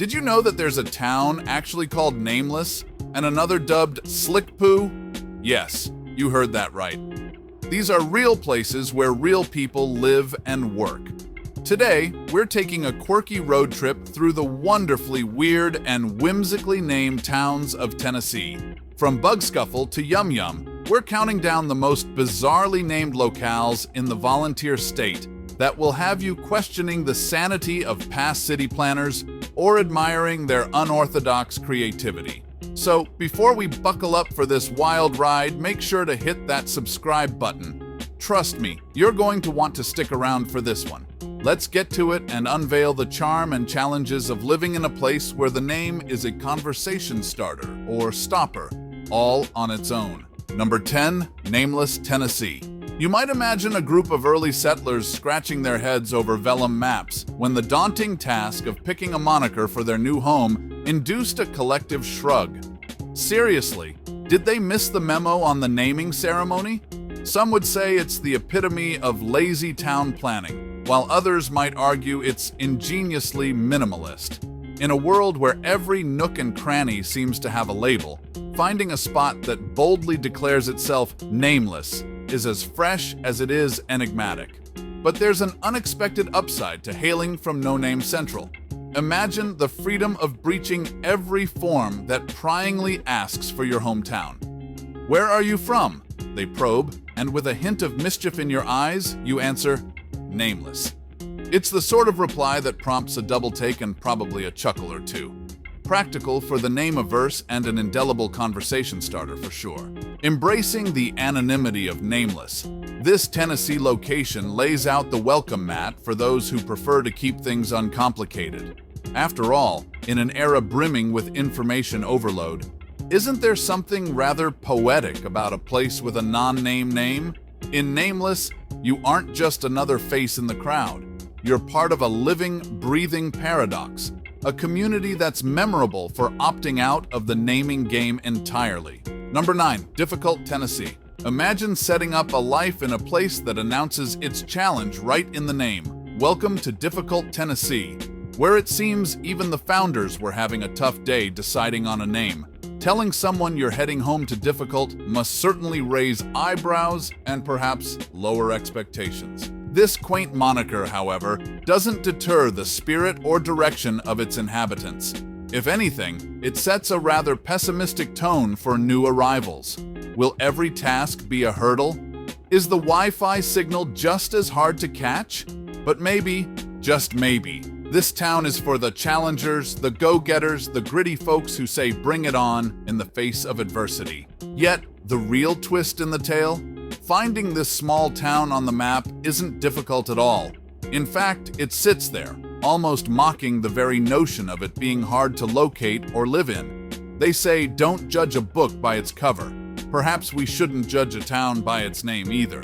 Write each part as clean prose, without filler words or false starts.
Did you know that there's a town actually called Nameless and another dubbed Slickpoo? Yes, you heard that right. These are real places where real people live and work. Today, we're taking a quirky road trip through the wonderfully weird and whimsically named towns of Tennessee. From Bugscuffle to Yum Yum, we're counting down the most bizarrely named locales in the volunteer state that will have you questioning the sanity of past city planners or admiring their unorthodox creativity. So, before we buckle up for this wild ride, make sure to hit that subscribe button. Trust me, you're going to want to stick around for this one. Let's get to it and unveil the charm and challenges of living in a place where the name is a conversation starter or stopper, all on its own. Number 10, Nameless, Tennessee. You might imagine a group of early settlers scratching their heads over vellum maps when the daunting task of picking a moniker for their new home induced a collective shrug. Seriously, did they miss the memo on the naming ceremony? Some would say it's the epitome of lazy town planning, while others might argue it's ingeniously minimalist. In a world where every nook and cranny seems to have a label, finding a spot that boldly declares itself nameless is as fresh as it is enigmatic. But there's an unexpected upside to hailing from No Name Central. Imagine the freedom of breaching every form that pryingly asks for your hometown. Where are you from? They probe, and with a hint of mischief in your eyes, you answer, nameless. It's the sort of reply that prompts a double take and probably a chuckle or two. Practical for the name-averse and an indelible conversation starter for sure. Embracing the anonymity of Nameless, this Tennessee location lays out the welcome mat for those who prefer to keep things uncomplicated. After all, in an era brimming with information overload, isn't there something rather poetic about a place with a non-name name? In Nameless, you aren't just another face in the crowd. You're part of a living, breathing paradox, a community that's memorable for opting out of the naming game entirely. Number 9, Difficult, Tennessee. Imagine setting up a life in a place that announces its challenge right in the name. Welcome to Difficult, Tennessee, where it seems even the founders were having a tough day deciding on a name. Telling someone you're heading home to Difficult must certainly raise eyebrows and perhaps lower expectations. This quaint moniker, however, doesn't deter the spirit or direction of its inhabitants. If anything, it sets a rather pessimistic tone for new arrivals. Will every task be a hurdle? Is the Wi-Fi signal just as hard to catch? But maybe, just maybe, this town is for the challengers, the go-getters, the gritty folks who say bring it on in the face of adversity. Yet, the real twist in the tale? Finding this small town on the map isn't difficult at all. In fact, it sits there, almost mocking the very notion of it being hard to locate or live in. They say, don't judge a book by its cover. Perhaps we shouldn't judge a town by its name either.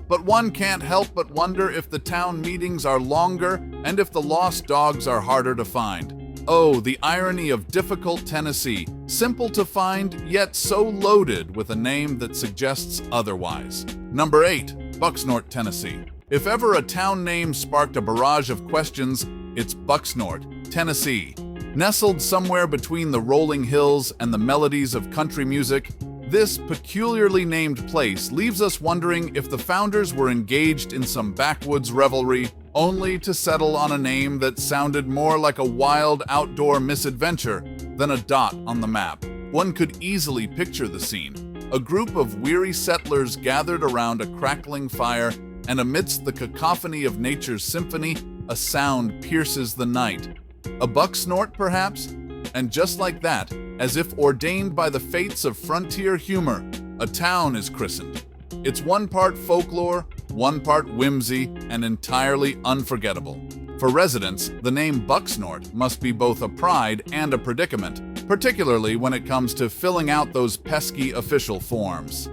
But one can't help but wonder if the town meetings are longer and if the lost dogs are harder to find. Oh, the irony of Difficult, Tennessee. Simple to find, yet so loaded with a name that suggests otherwise. Number 8, Bucksnort, Tennessee. If ever a town name sparked a barrage of questions, it's Bucksnort, Tennessee. Nestled somewhere between the rolling hills and the melodies of country music, this peculiarly named place leaves us wondering if the founders were engaged in some backwoods revelry only to settle on a name that sounded more like a wild outdoor misadventure than a dot on the map. One could easily picture the scene. A group of weary settlers gathered around a crackling fire, and amidst the cacophony of nature's symphony, a sound pierces the night. A bucksnort, perhaps? And just like that, as if ordained by the fates of frontier humor, a town is christened. It's one part folklore, one part whimsy, and entirely unforgettable. For residents, the name Bucksnort must be both a pride and a predicament, particularly when it comes to filling out those pesky official forms.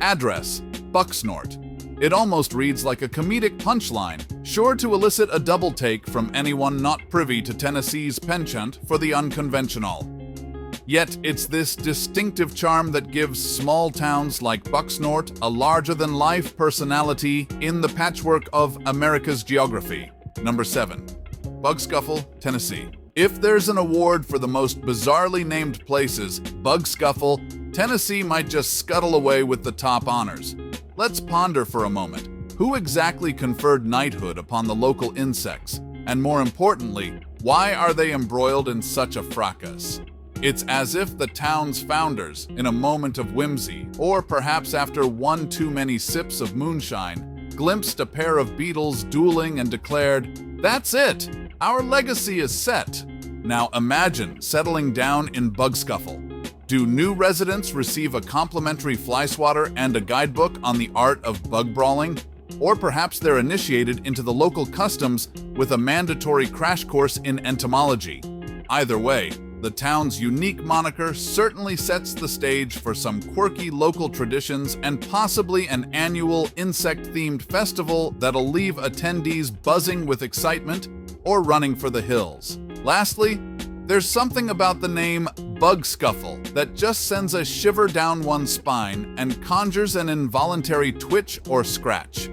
Address: Bucksnort. It almost reads like a comedic punchline, sure to elicit a double take from anyone not privy to Tennessee's penchant for the unconventional. Yet it's this distinctive charm that gives small towns like Bucksnort a larger-than-life personality in the patchwork of America's geography. Number 7. Bugscuffle, Tennessee. If there's an award for the most bizarrely named places, Bugscuffle, Tennessee might just scuttle away with the top honors. Let's ponder for a moment. Who exactly conferred knighthood upon the local insects? And more importantly, why are they embroiled in such a fracas? It's as if the town's founders, in a moment of whimsy, or perhaps after one too many sips of moonshine, glimpsed a pair of beetles dueling and declared, "That's it! Our legacy is set." Now imagine settling down in Bugscuffle. Do new residents receive a complimentary fly swatter and a guidebook on the art of bug brawling? Or perhaps they're initiated into the local customs with a mandatory crash course in entomology. Either way, the town's unique moniker certainly sets the stage for some quirky local traditions and possibly an annual insect-themed festival that'll leave attendees buzzing with excitement or running for the hills. Lastly, there's something about the name Bugscuffle that just sends a shiver down one's spine and conjures an involuntary twitch or scratch.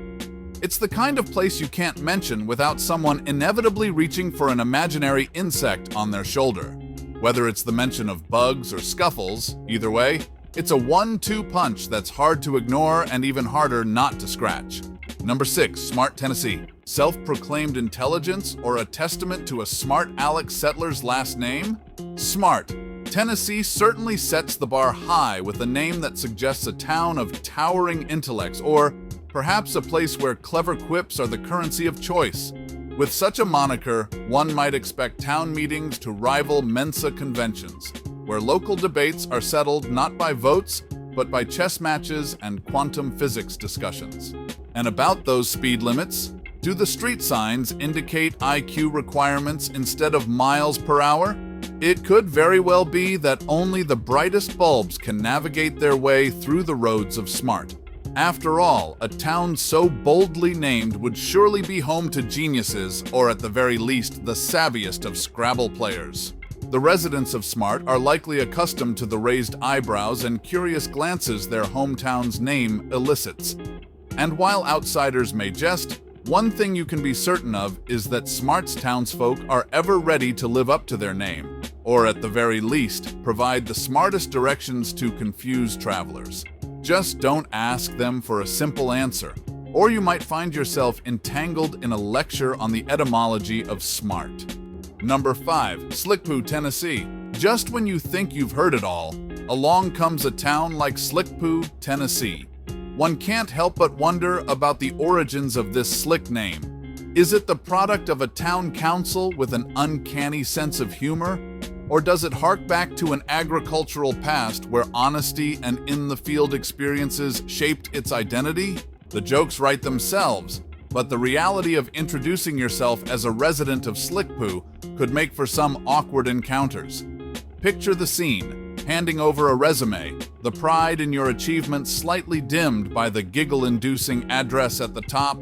It's the kind of place you can't mention without someone inevitably reaching for an imaginary insect on their shoulder. Whether it's the mention of bugs or scuffles, either way, it's a 1-2 punch that's hard to ignore and even harder not to scratch. Number 6, Smart Tennessee. Self-proclaimed intelligence or a testament to a smart Alex settler's last name? Smart. Tennessee certainly sets the bar high with a name that suggests a town of towering intellects or perhaps a place where clever quips are the currency of choice. With such a moniker, one might expect town meetings to rival Mensa conventions, where local debates are settled not by votes, but by chess matches and quantum physics discussions. And about those speed limits, do the street signs indicate IQ requirements instead of miles per hour? It could very well be that only the brightest bulbs can navigate their way through the roads of smart. After all, a town so boldly named would surely be home to geniuses, or at the very least, the savviest of Scrabble players. The residents of Smart are likely accustomed to the raised eyebrows and curious glances their hometown's name elicits. And while outsiders may jest, one thing you can be certain of is that Smart's townsfolk are ever ready to live up to their name, or at the very least, provide the smartest directions to confused travelers. Just don't ask them for a simple answer, or you might find yourself entangled in a lecture on the etymology of smart. Number 5, Slickpoo Tennessee. Just when you think you've heard it all, along comes a town like Slickpoo, Tennessee. One can't help but wonder about the origins of this slick name. Is it the product of a town council with an uncanny sense of humor? Or does it hark back to an agricultural past where honesty and in-the-field experiences shaped its identity? The jokes write themselves, but the reality of introducing yourself as a resident of Slickpoo could make for some awkward encounters. Picture the scene, handing over a resume, the pride in your achievement slightly dimmed by the giggle-inducing address at the top.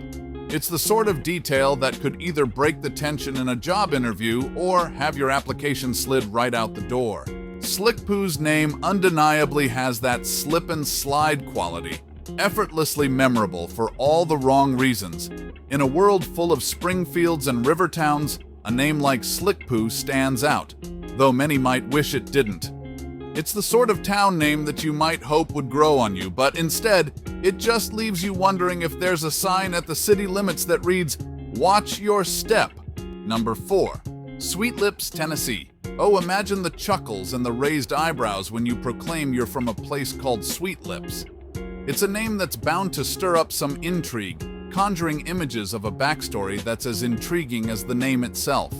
It's the sort of detail that could either break the tension in a job interview or have your application slid right out the door. Slickpoo's name undeniably has that slip and slide quality, effortlessly memorable for all the wrong reasons. In a world full of Springfields and river towns, a name like Slickpoo stands out, though many might wish it didn't. It's the sort of town name that you might hope would grow on you, but instead, it just leaves you wondering if there's a sign at the city limits that reads, "Watch your step." Number 4, Sweet Lips, Tennessee. Oh, imagine the chuckles and the raised eyebrows when you proclaim you're from a place called Sweet Lips. It's a name that's bound to stir up some intrigue, conjuring images of a backstory that's as intriguing as the name itself.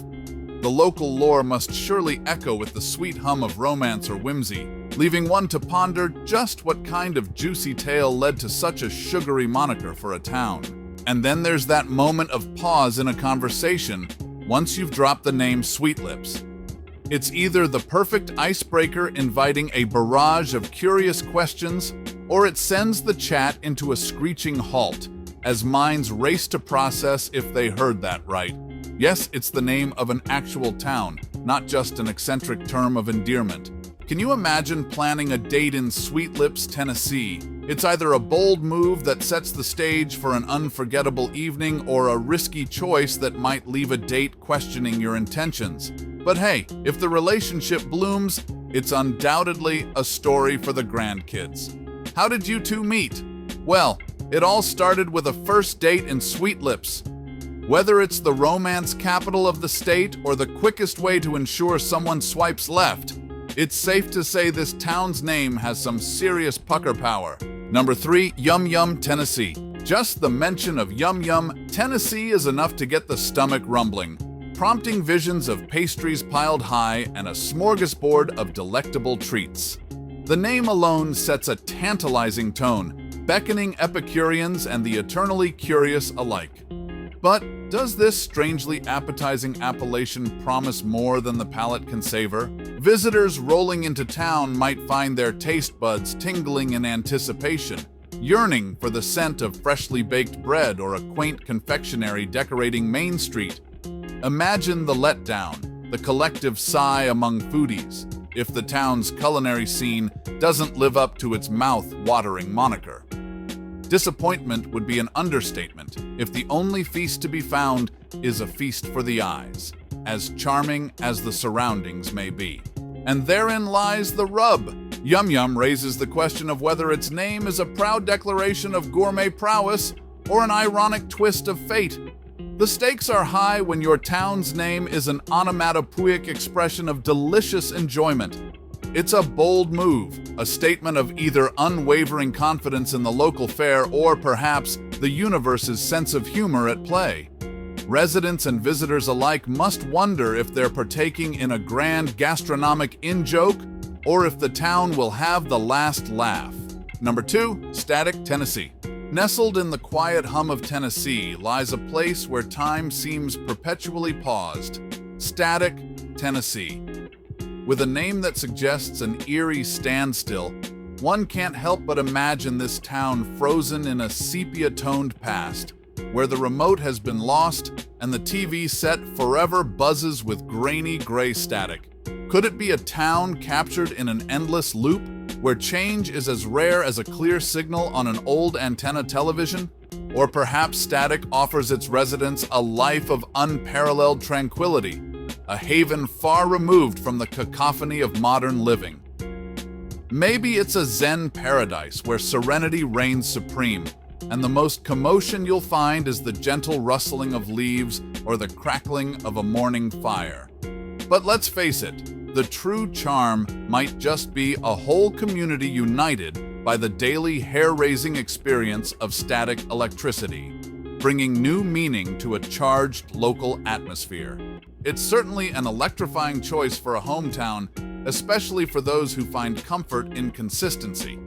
The local lore must surely echo with the sweet hum of romance or whimsy, leaving one to ponder just what kind of juicy tale led to such a sugary moniker for a town. And then there's that moment of pause in a conversation once you've dropped the name Sweet Lips. It's either the perfect icebreaker inviting a barrage of curious questions, or it sends the chat into a screeching halt as minds race to process if they heard that right. Yes, it's the name of an actual town, not just an eccentric term of endearment. Can you imagine planning a date in Sweet Lips, Tennessee? It's either a bold move that sets the stage for an unforgettable evening or a risky choice that might leave a date questioning your intentions. But hey, if the relationship blooms, it's undoubtedly a story for the grandkids. How did you two meet? Well, it all started with a first date in Sweet Lips. Whether it's the romance capital of the state or the quickest way to ensure someone swipes left, it's safe to say this town's name has some serious pucker power. Number 3, Yum Yum, Tennessee. Just the mention of Yum Yum, Tennessee is enough to get the stomach rumbling, prompting visions of pastries piled high and a smorgasbord of delectable treats. The name alone sets a tantalizing tone, beckoning Epicureans and the eternally curious alike. But does this strangely appetizing appellation promise more than the palate can savor? Visitors rolling into town might find their taste buds tingling in anticipation, yearning for the scent of freshly baked bread or a quaint confectionery decorating Main Street. Imagine the letdown, the collective sigh among foodies, if the town's culinary scene doesn't live up to its mouth-watering moniker. Disappointment would be an understatement if the only feast to be found is a feast for the eyes, as charming as the surroundings may be. And therein lies the rub. Yum Yum raises the question of whether its name is a proud declaration of gourmet prowess or an ironic twist of fate. The stakes are high when your town's name is an onomatopoeic expression of delicious enjoyment. It's a bold move, a statement of either unwavering confidence in the local fare or perhaps the universe's sense of humor at play. Residents and visitors alike must wonder if they're partaking in a grand gastronomic in-joke or if the town will have the last laugh. Number 2, Static, Tennessee. Nestled in the quiet hum of Tennessee lies a place where time seems perpetually paused. Static, Tennessee. With a name that suggests an eerie standstill, one can't help but imagine this town frozen in a sepia-toned past, where the remote has been lost and the TV set forever buzzes with grainy gray static. Could it be a town captured in an endless loop, where change is as rare as a clear signal on an old antenna television? Or perhaps Static offers its residents a life of unparalleled tranquility, a haven far removed from the cacophony of modern living. Maybe it's a Zen paradise where serenity reigns supreme, and the most commotion you'll find is the gentle rustling of leaves or the crackling of a morning fire. But let's face it, the true charm might just be a whole community united by the daily hair-raising experience of static electricity, bringing new meaning to a charged local atmosphere. It's certainly an electrifying choice for a hometown, especially for those who find comfort in consistency.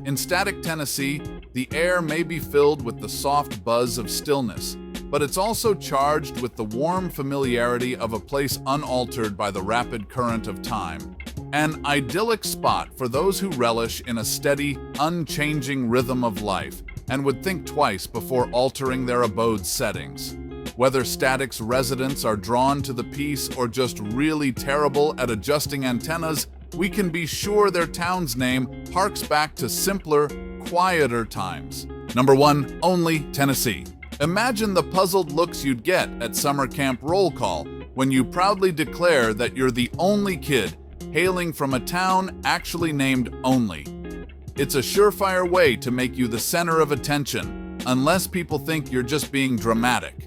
In Static, Tennessee, the air may be filled with the soft buzz of stillness, but it's also charged with the warm familiarity of a place unaltered by the rapid current of time. An idyllic spot for those who relish in a steady, unchanging rhythm of life and would think twice before altering their abode's settings. Whether Static's residents are drawn to the peace or just really terrible at adjusting antennas, we can be sure their town's name harks back to simpler, quieter times. Number 1, Only, Tennessee. Imagine the puzzled looks you'd get at summer camp roll call when you proudly declare that you're the only kid hailing from a town actually named Only. It's a surefire way to make you the center of attention, unless people think you're just being dramatic.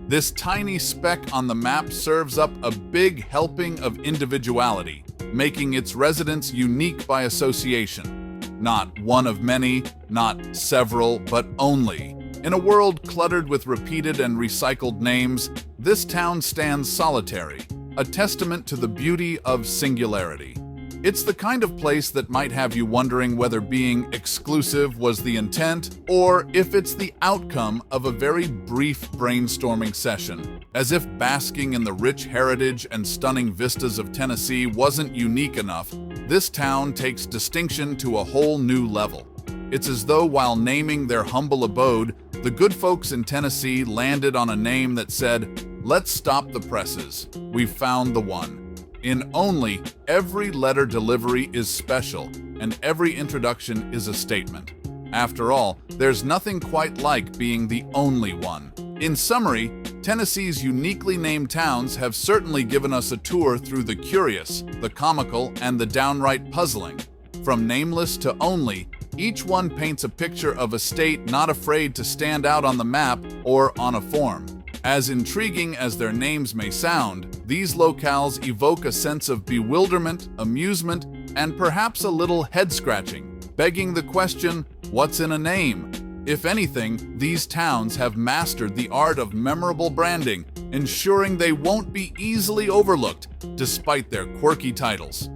This tiny speck on the map serves up a big helping of individuality, making its residents unique by association. Not one of many, not several, but only. In a world cluttered with repeated and recycled names, this town stands solitary, a testament to the beauty of singularity. It's the kind of place that might have you wondering whether being exclusive was the intent, or if it's the outcome of a very brief brainstorming session. As if basking in the rich heritage and stunning vistas of Tennessee wasn't unique enough, this town takes distinction to a whole new level. It's as though while naming their humble abode, the good folks in Tennessee landed on a name that said, "Let's stop the presses. We've found the one." In Only, every letter delivery is special, and every introduction is a statement. After all, there's nothing quite like being the only one. In summary, Tennessee's uniquely named towns have certainly given us a tour through the curious, the comical, and the downright puzzling. From nameless to only, each one paints a picture of a state not afraid to stand out on the map or on a form. As intriguing as their names may sound, these locales evoke a sense of bewilderment, amusement, and perhaps a little head-scratching, begging the question, what's in a name? If anything, these towns have mastered the art of memorable branding, ensuring they won't be easily overlooked despite their quirky titles.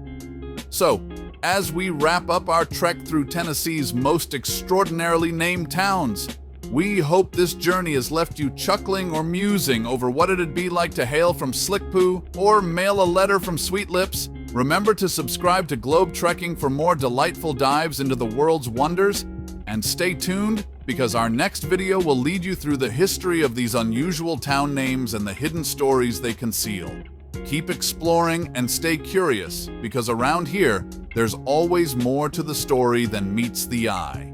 So, as we wrap up our trek through Tennessee's most extraordinarily named towns, we hope this journey has left you chuckling or musing over what it'd be like to hail from Slickpoo or mail a letter from Sweet Lips. Remember to subscribe to Globe Trekking for more delightful dives into the world's wonders, and stay tuned because our next video will lead you through the history of these unusual town names and the hidden stories they conceal. Keep exploring and stay curious, because around here, there's always more to the story than meets the eye.